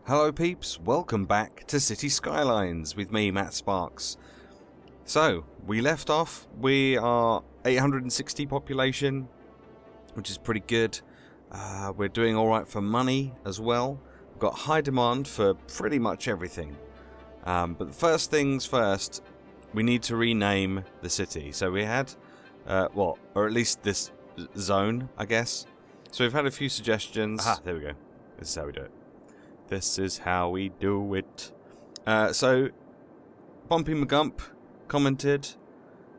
Hello peeps, welcome back to City Skylines with me, Matt Sparks. So, we left off, we are 860 population, which is pretty good. We're doing alright for money as well. We've got high demand for pretty much everything. But the first things first, we need to rename the city. So we had, or at least this zone, I guess. So we've had a few suggestions. Aha, there we go. This is how we do it. This is how we do it. So, Bumpy McGump commented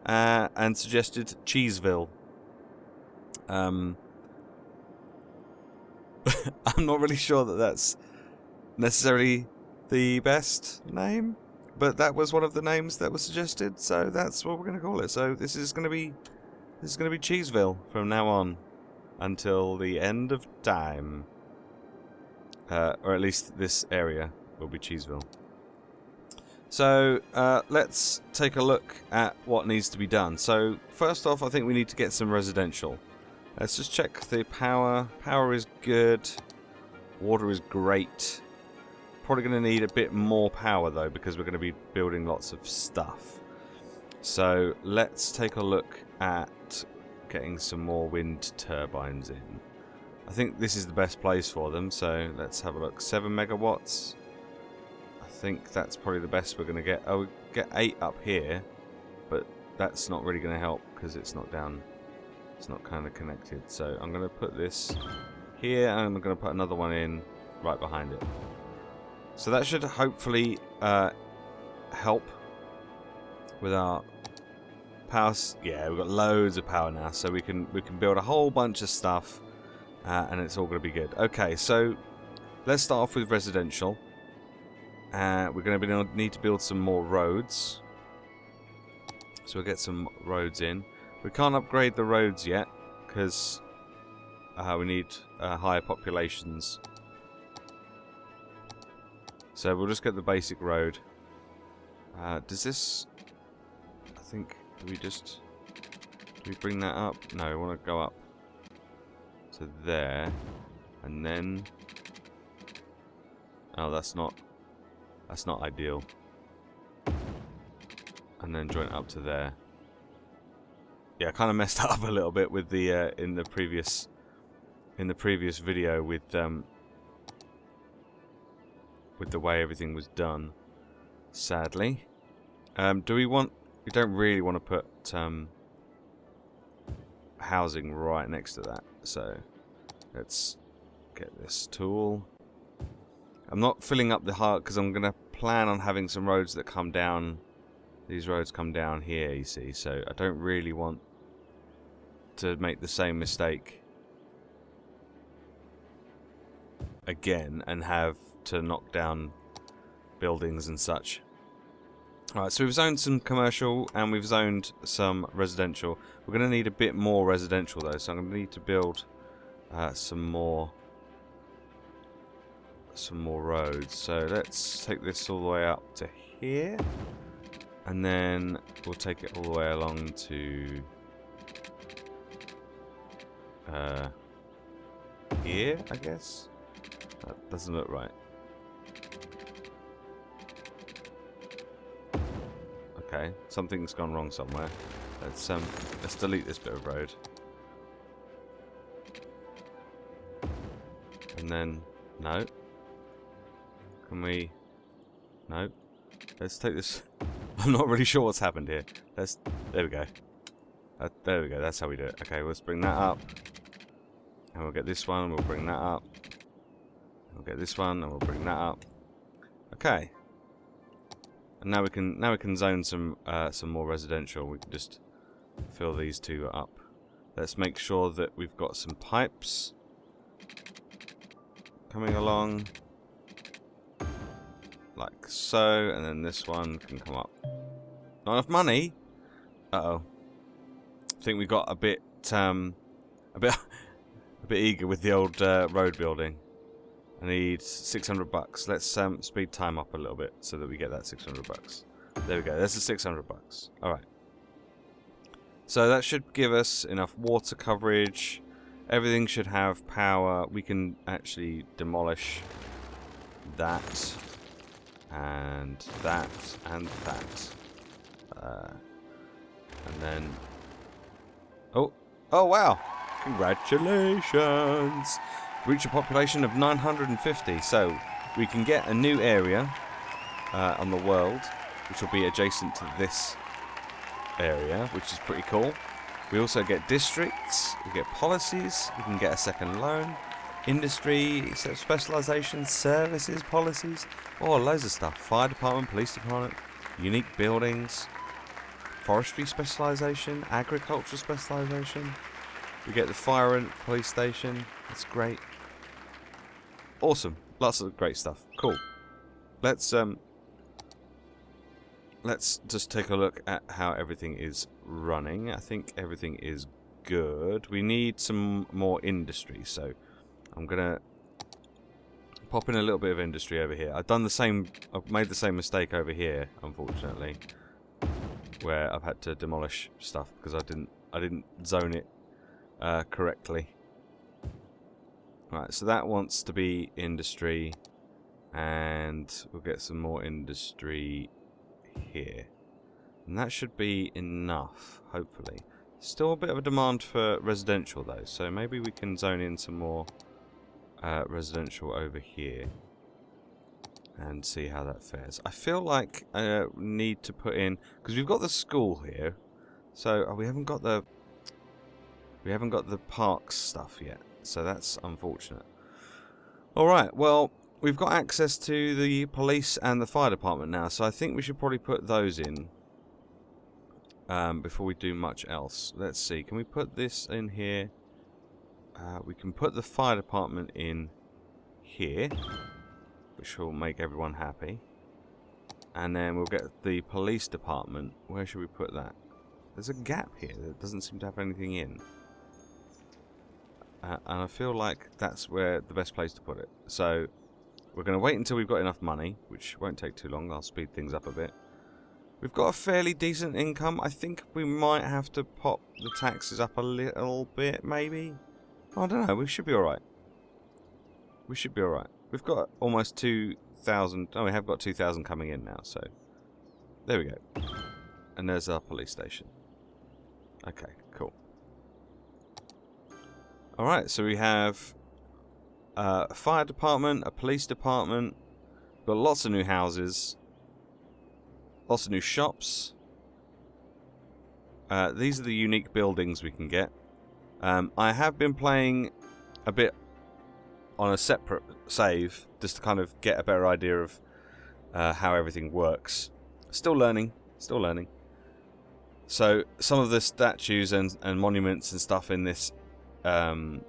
and suggested Cheeseville. I'm not really sure that that's necessarily the best name, but that was one of the names that was suggested, so that's what we're going to call it. So this is going to be Cheeseville from now on until the end of time. Or at least this area will be Cheeseville. So let's take a look at what needs to be done. So first off, I think we need to get some residential. Let's just check the power. Power is good. Water is great. Probably going to need a bit more power though, because we're going to be building lots of stuff. So let's take a look at getting some more wind turbines in. I think this is the best place for them, so let's have a look. 7 megawatts. I think that's probably the best we're going to get. Oh, we get 8 up here, but that's not really going to help because it's not down. It's not kind of connected. So I'm going to put this here, and I'm going to put another one in right behind it. So that should hopefully help with our power. Yeah, we've got loads of power now, so we can build a whole bunch of stuff. And it's all going to be good. Okay, so let's start off with residential. We're going to need to build some more roads. So we'll get some roads in. We can't upgrade the roads yet because we need higher populations. So we'll just get the basic road. Does this... I think... Do we bring that up? No, we want to go up to there, and then that's not ideal, and then join it up to there. Yeah, I kind of messed up a little bit with the in the previous video with the way everything was done, sadly. We don't really want to put housing right next to that, so let's get this tool. I'm not filling up the heart because I'm going to plan on having some roads that come down. These roads come down here, you see, so I don't really want to make the same mistake again and have to knock down buildings and such. Alright, so we've zoned some commercial and we've zoned some residential. We're going to need a bit more residential though, so I'm going to need to build some more roads. So let's take this all the way up to here, and then we'll take it all the way along to here, I guess. That doesn't look right. Okay, something's gone wrong somewhere. Let's delete this bit of road. And then no. Can we? No. Let's take this. I'm not really sure what's happened here. There we go. There we go. That's how we do it. Okay, let's bring that up. And we'll get this one, and we'll bring that up. We'll get this one, and we'll bring that up. Okay. And now we can zone some more residential. We can just fill these two up. Let's make sure that we've got some pipes coming along, like so, and then this one can come up. Not enough money. Uh-oh. I think we got a bit eager with the old road building. I need 600 bucks. Let's speed time up a little bit so that we get that 600 bucks. There we go. There's the 600 bucks. All right. So that should give us enough water coverage. Everything should have power. We can actually demolish that, and that, and that. And then... Oh wow! Congratulations! Reach a population of 950, so we can get a new area on the world, which will be adjacent to this area, which is pretty cool. We also get districts, we get policies, we can get a second loan, industry, specialisation, services, policies, loads of stuff. Fire department, police department, unique buildings, forestry specialisation, agricultural specialisation. We get the fire and police station. That's great. Awesome. Lots of great stuff. Cool. Let's just take a look at how everything is running. I think everything is good. We need some more industry, so I'm gonna pop in a little bit of industry over here. I've made the same mistake over here, unfortunately, where I've had to demolish stuff because I didn't zone it correctly. Right, so that wants to be industry, and we'll get some more industry here, and that should be enough, hopefully. Still a bit of a demand for residential though, so maybe we can zone in some more residential over here and see how that fares. I feel like I need to put in, because we've got the school here, so we haven't got the parks stuff yet, so that's unfortunate. Alright, well, we've got access to the police and the fire department now, so I think we should probably put those in before we do much else. Let's see, can we put this in here? We can put the fire department in here, which will make everyone happy. And then we'll get the police department. Where should we put that? There's a gap here that doesn't seem to have anything in. And I feel like that's where the best place to put it. So we're going to wait until we've got enough money, which won't take too long. I'll speed things up a bit. We've got a fairly decent income. I think we might have to pop the taxes up a little bit, maybe. I don't know. We should be alright. We should be alright. We've got almost 2,000. Oh, we have got 2,000 coming in now, so there we go. And there's our police station. Okay, cool. Alright, so we have a fire department, a police department. We've got lots of new houses. Lots of new shops. These are the unique buildings we can get. I have been playing a bit on a separate save, just to kind of get a better idea of how everything works. Still learning, still learning. So some of the statues and monuments and stuff in this, in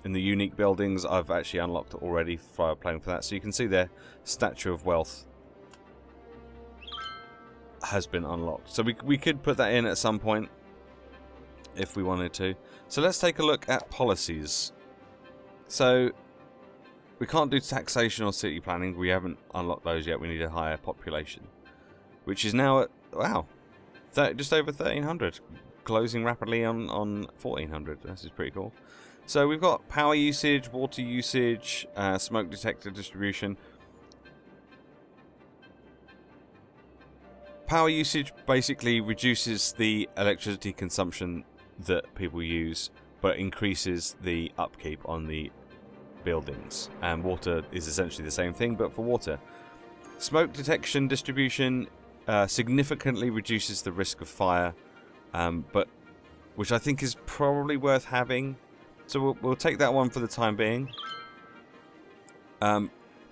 the unique buildings, I've actually unlocked already while playing for that. So you can see there, Statue of Wealth has been unlocked. So we could put that in at some point if we wanted to. So let's take a look at policies. So we can't do taxation or city planning. We haven't unlocked those yet. We need a higher population, which is now at, wow, just over 1,300, closing rapidly on 1,400. This is pretty cool. So we've got power usage, water usage, smoke detector distribution. Power usage basically reduces the electricity consumption that people use, but increases the upkeep on the buildings. And water is essentially the same thing, but for water. Smoke detection distribution significantly reduces the risk of fire, but which I think is probably worth having. So we'll take that one for the time being.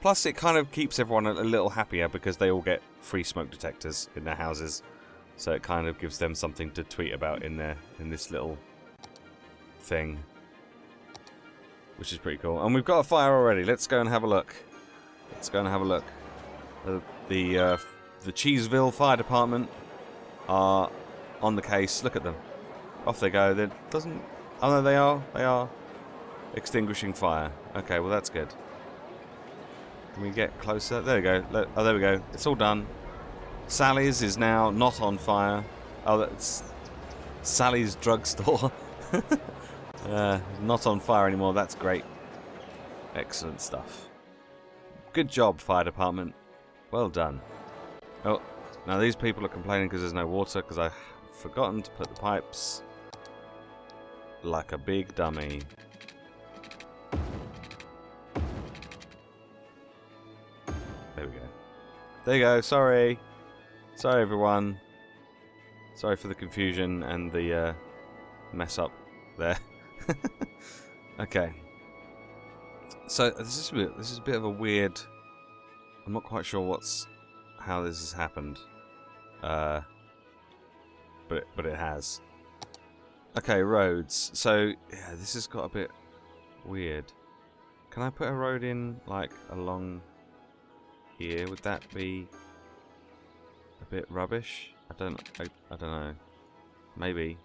Plus, it kind of keeps everyone a little happier because they all get free smoke detectors in their houses. So it kind of gives them something to tweet about in this little thing, which is pretty cool. And we've got a fire already. Let's go and have a look. Let's go and have a look. The Cheeseville Fire Department are on the case. Look at them. Off they go. Oh no, they are extinguishing fire. Okay, well that's good. Can we get closer? There we go. Oh, there we go. It's all done. Sally's is now not on fire. Oh, that's Sally's drugstore. Not on fire anymore. That's great. Excellent stuff. Good job, fire department. Well done. Oh, now these people are complaining because there's no water because I've forgotten to put the pipes like a big dummy. There we go. There you go. Sorry. Sorry, everyone. Sorry for the confusion and the mess up there. Okay. So this is a bit of a weird. I'm not quite sure how this has happened, but it has. Okay, roads. So yeah, this has got a bit weird. Can I put a road in like along here? Would that be a bit rubbish? I don't know. Maybe.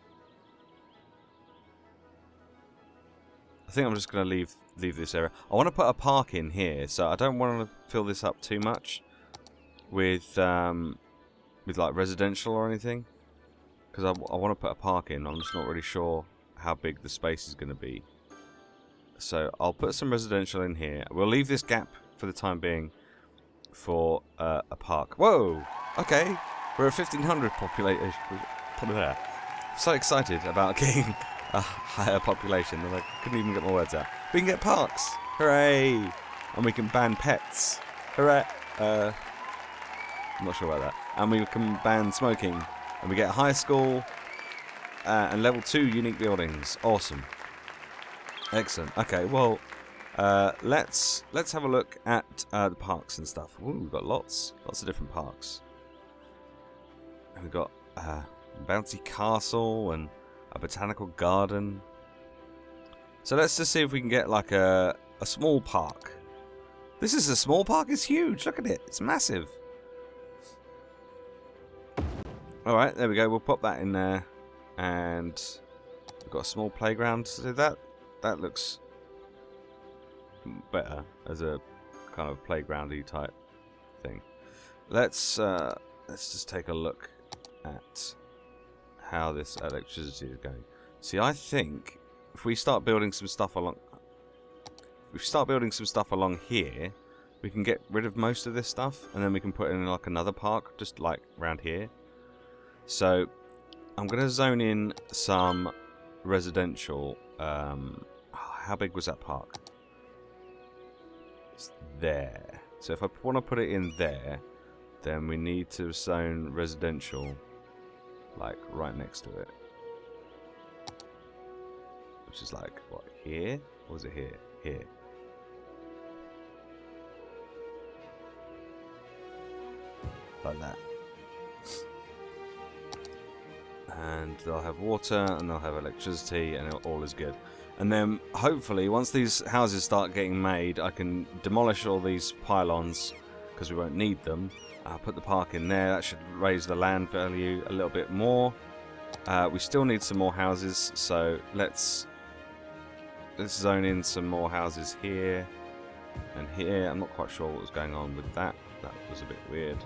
I think I'm just gonna leave this area. I want to put a park in here, so I don't want to fill this up too much with like residential or anything, because I want to put a park in. I'm just not really sure how big the space is going to be. So I'll put some residential in here. We'll leave this gap for the time being for a park. Whoa! Okay, we're at 1,500 population. I'm so excited about getting a higher population that I couldn't even get my words out. We can get parks! Hooray! And we can ban pets. Hooray! I'm not sure about that. And we can ban smoking. And we get a high school and level 2 unique buildings. Awesome. Excellent. Okay, well, let's have a look at the parks and stuff. Ooh, we've got lots of different parks. And we've got bouncy castle and a botanical garden. So let's just see if we can get like a small park. This is a small park. It's huge. Look at it. It's massive. Alright, there we go. We'll pop that in there. And we've got a small playground. So that looks better as a kind of playgroundy type thing. Let's just take a look at how this electricity is going. See, I think if we start building some stuff along here, we can get rid of most of this stuff, and then we can put in like another park just like around here. So I'm going to zone in some residential. How big was that park? It's there. So if I want to put it in there, then we need to zone residential like right next to it. Which is like, what, here? Or was it here? Here. Like that. And they'll have water and they'll have electricity and all is good. And then hopefully once these houses start getting made, I can demolish all these pylons because we won't need them. I'll put the park in there. That should raise the land value a little bit more. We still need some more houses, so let's zone in some more houses here and here. I'm not quite sure what was going on with that. That was a bit weird.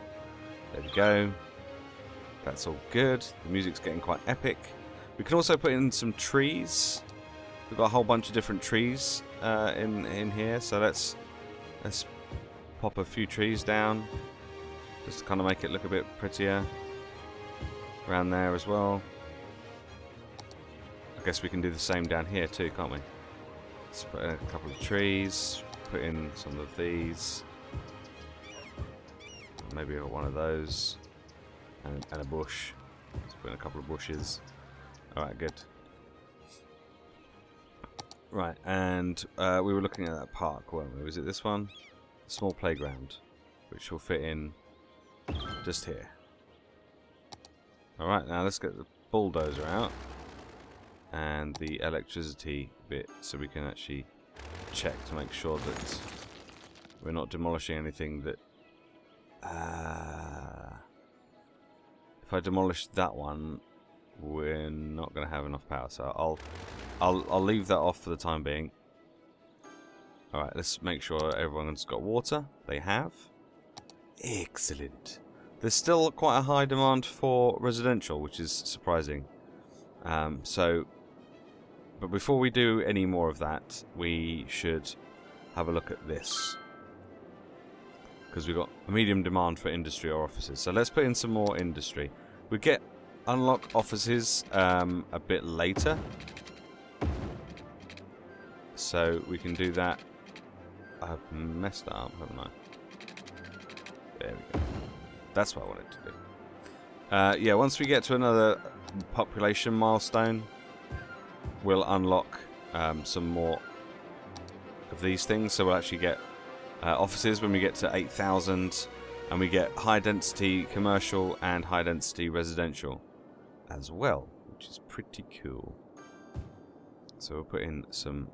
There we go. That's all good. The music's getting quite epic. We can also put in some trees. We've got a whole bunch of different trees in here, so let's pop a few trees down just to kind of make it look a bit prettier around there as well. I guess we can do the same down here too, can't we? Let's put in a couple of trees, put in some of these, maybe one of those, and a bush. Let's put in a couple of bushes. Alright, good. Right, and we were looking at that park, weren't we? Was it this one? A small playground, which will fit in just here. Alright, now let's get the bulldozer out and the electricity bit so we can actually check to make sure that we're not demolishing anything that... if I demolish that one, we're not going to have enough power, so I'll leave that off for the time being. Alright, let's make sure everyone's got water. They have. Excellent. There's still quite a high demand for residential, which is surprising. But before we do any more of that, we should have a look at this. because we've got a medium demand for industry or offices. So let's put in some more industry. We get unlock offices a bit later. So we can do that. I've messed that up, haven't I? There we go. That's what I wanted to do. Yeah, once we get to another population milestone, we'll unlock some more of these things. So we'll actually get offices when we get to 8,000, and we get high density commercial and high density residential as well, which is pretty cool. So we'll put in some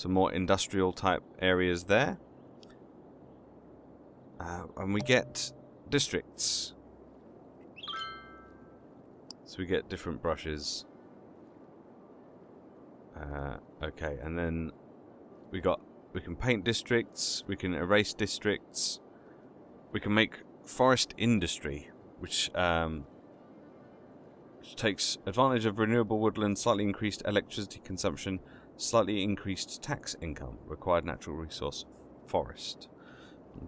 more industrial type areas there. And we get districts. So we get different brushes. Okay, and then we can paint districts, we can erase districts, we can make forest industry, which takes advantage of renewable woodland, slightly increased electricity consumption, slightly increased tax income, required natural resource forest.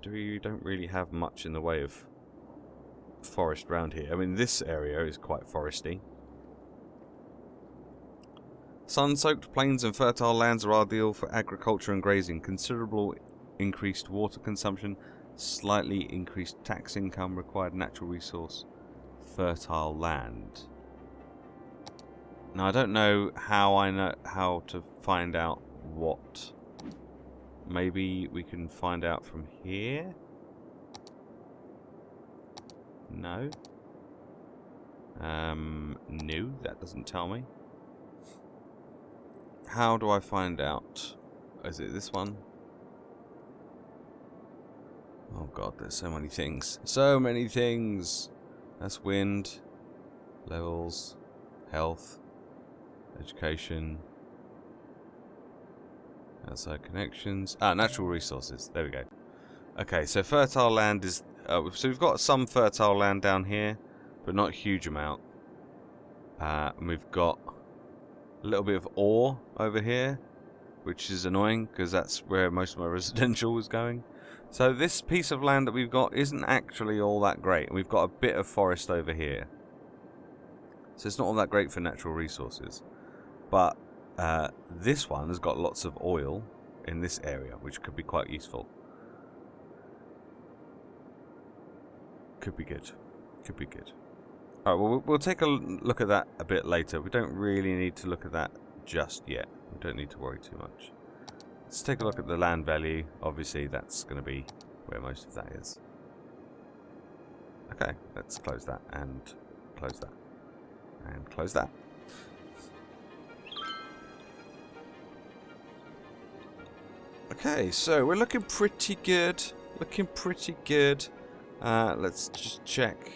We don't really have much in the way of forest around here. I mean, this area is quite foresty. Sun-soaked plains and fertile lands are ideal for agriculture and grazing. Considerable increased water consumption, slightly increased tax income, required natural resource, fertile land. Now, I don't know how to find out what. Maybe we can find out from here? No. No, that doesn't tell me. How do I find out? Is it this one? Oh god, there's so many things. So many things! That's wind, levels, health, education, outside connections. Natural resources. There we go. Okay, so fertile land is... so we've got some fertile land down here, but not a huge amount. And we've got a little bit of ore over here, which is annoying because that's where most of my residential was going. So this piece of land that we've got isn't actually all that great. We've got a bit of forest over here, so it's not all that great for natural resources. But this one has got lots of oil in this area, which could be quite useful. Could be good. Could be good. Alright, well, we'll take a look at that a bit later. We don't really need to look at that just yet. We don't need to worry too much. Let's take a look at the land value. Obviously, that's going to be where most of that is. Okay, let's close that and close that. And close that. Okay, so we're looking pretty good. Looking pretty good. Let's just check.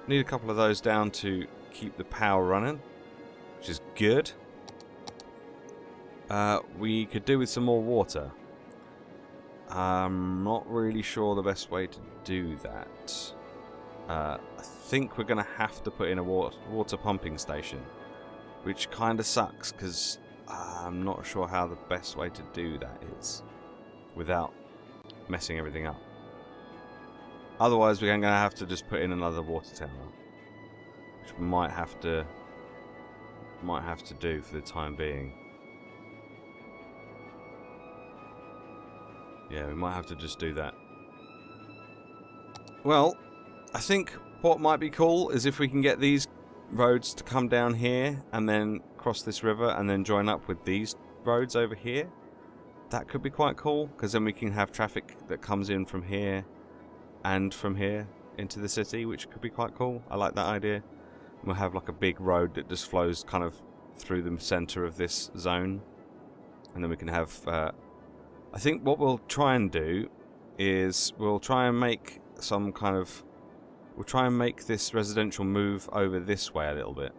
Need a couple of those down to keep the power running, which is good. We could do with some more water. I'm not really sure the best way to do that. I think we're going to have to put in a water pumping station, which kind of sucks because I'm not sure how the best way to do that is without messing everything up. Otherwise, we're going to have to just put in another water tower, which we might have to do for the time being. Yeah, we might have to just do that. Well, I think what might be cool is if we can get these roads to come down here and then cross this river and then join up with these roads over here. That could be quite cool, because then we can have traffic that comes in from here and from here into the city, which could be quite cool. I like that idea. We'll have like a big road that just flows kind of through the center of this zone, and then we can have I think what we'll try and do is we'll try and make some kind of this residential move over this way a little bit,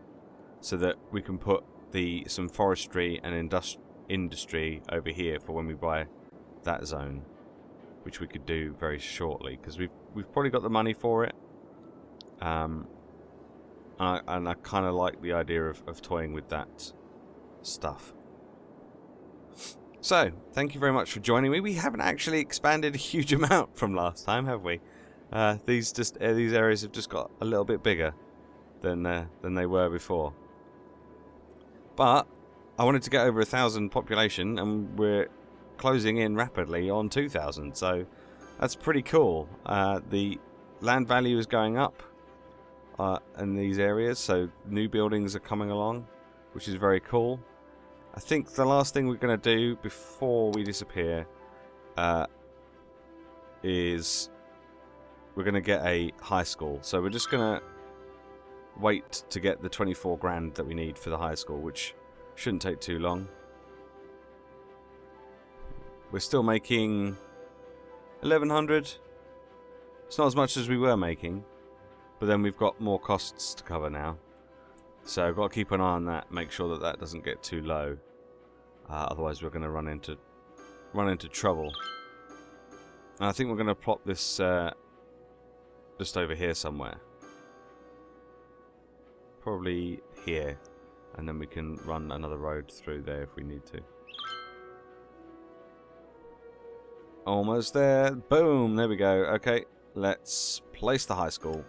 so that we can put some forestry and industry over here for when we buy that zone, which we could do very shortly because we've probably got the money for it. And I kind of like the idea of toying with that stuff. So, thank you very much for joining me. We haven't actually expanded a huge amount from last time, have we? These areas have just got a little bit bigger than they were before. But I wanted to get over 1,000 population, and we're closing in rapidly on 2,000. So that's pretty cool. The land value is going up in these areas, so new buildings are coming along, which is very cool. I think the last thing we're going to do before we disappear is we're going to get a high school. So we're just going to wait to get the 24 grand that we need for the high school, which shouldn't take too long. We're still making 1,100. It's not as much as we were making, but then we've got more costs to cover now. So I've got to keep an eye on that, make sure that that doesn't get too low. Otherwise we're going to run into trouble. And I think we're going to plot this just over here somewhere. Probably here. And then we can run another road through there if we need to. Almost there. Boom! There we go. Okay, let's place the high school.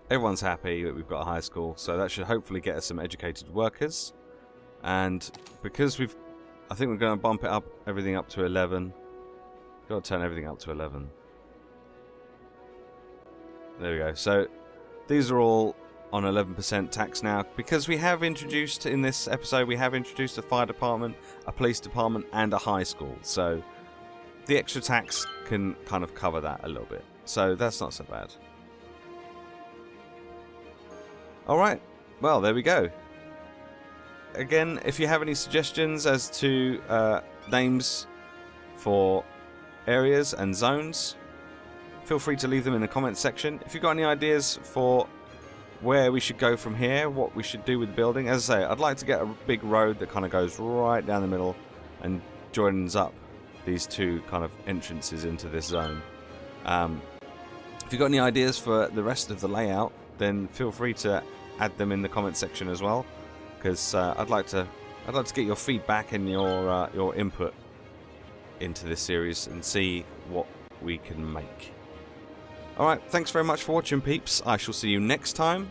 Everyone's happy that we've got a high school, so that should hopefully get us some educated workers. And because I think we're going to bump it up, everything up to 11. Got to turn everything up to 11. There we go. So these are all on 11% tax now, because we have introduced in this episode, we have introduced a fire department, a police department, and a high school. So the extra tax can kind of cover that a little bit. So that's not so bad. Alright, well, there we go. Again, if you have any suggestions as to names for areas and zones, feel free to leave them in the comments section. If you've got any ideas for where we should go from here, what we should do with the building, as I say, I'd like to get a big road that kind of goes right down the middle and joins up these two kind of entrances into this zone. If you've got any ideas for the rest of the layout, then feel free to add them in the comment section as well, because I'd like to get your feedback and your input into this series and see what we can make. Alright, thanks very much for watching, peeps. I shall see you next time.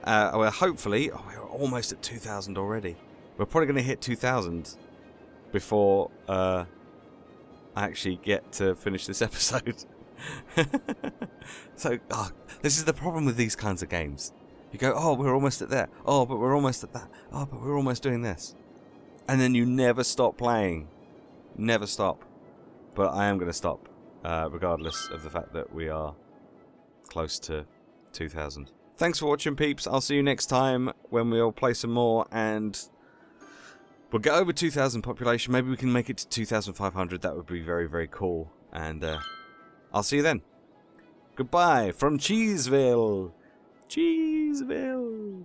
Well, hopefully, we're almost at 2,000 already. We're probably going to hit 2,000 before I actually get to finish this episode. So, this is the problem with these kinds of games. You go, oh, we're almost at there. Oh, but we're almost at that. Oh, but we're almost doing this. And then you never stop playing. Never stop. But I am going to stop, regardless of the fact that we are close to 2,000. Thanks for watching, peeps. I'll see you next time when we'll play some more and we'll get over 2,000 population. Maybe we can make it to 2,500. That would be very, very cool. And I'll see you then. Goodbye from Cheeseville. Cheeseville.